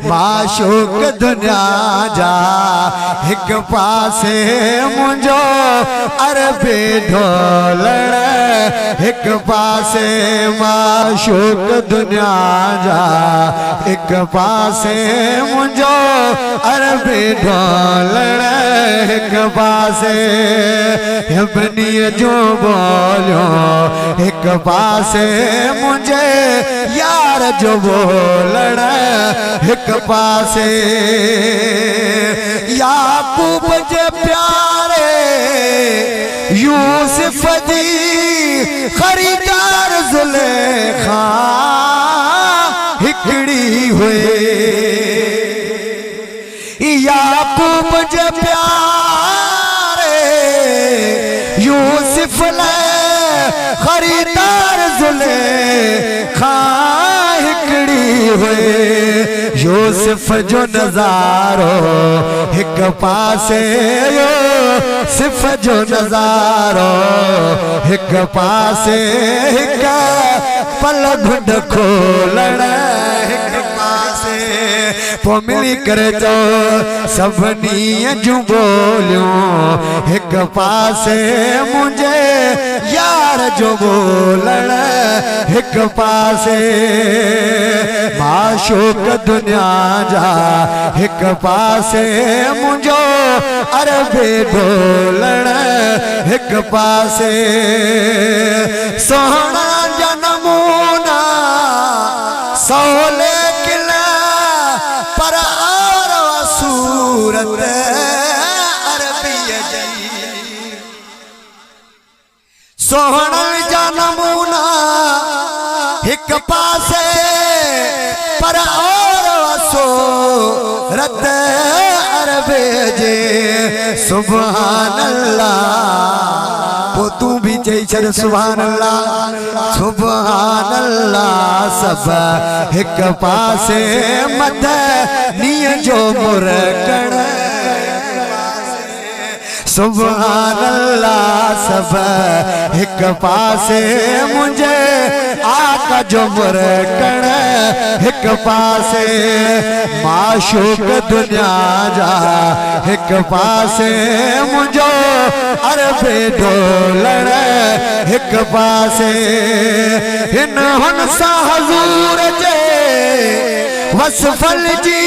माशूक दुनिया जा एक पासे मुझो अरबी ढोलण एक पासे माशूक दुनिया जा एक पासे मुझो अरबी ढोलण एक पासे बनी जो बोलो एक पासे मुझे यार जो बोलण एक पासे याकूब जे प्यारे यूसुफ दी खरीदार जुलेखा हिकड़ी हुए याकूब जे प्यारे यूसुफ ले खरीदार जुलेखा हिकड़ी हुए यूसुफ जो नजारो एक पासे यूसुफ जो नजारो एक पासे एक पल घुंड खोलण एक पासे पो मिली करे जो सभनी जू बोलियों एक पासे मुझे यार जो बोलण एक पासे माशूक दुनिया जा एक पासे मुझो अरबी ढोलण एक पासे सोहना जनमूना सोले किला पर और सूरत अरबी जी सोहना जनमूना एक पासे पर और सूरत अरबे जे सुभान अल्लाह वो तू भी चई छड़ सुभान अल्लाह सब एक पासे मद नीय जो मुरकण सुभान अल्लाह सब एक पासे मुझे आका जो मुरकण एक पासे माशूक दुनिया जा एक पासे मुझो अरबी ढोलण एक पासे हिन हुन सा हजूर जे वसफल जी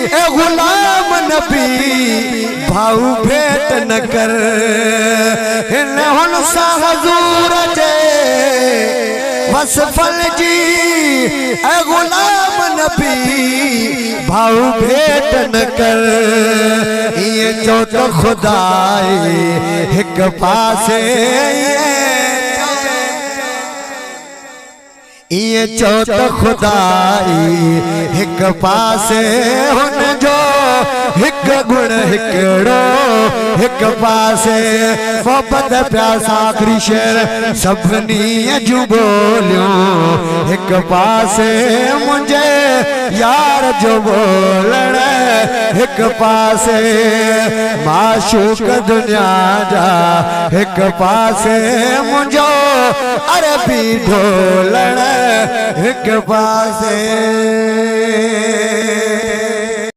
ए गुलाम नबी भाऊ भेट न कर हिन हुन सा हजूर जे वसफल जी ए गुलाम नबी भाऊ भेट न कर ये जो तो खुदाई एक पासे ये चौथ खुदाई एक पासे हुन जो एक गुण हिकड़ो एक पासे मोहब्बत प्यासा आखिरी शेर सभनी जू बोलियों एक पासे मुझे यार जो बोलण एक पासे माशूक दुनिया जा एक पासे मुझो अरबी ढोलण एक पासे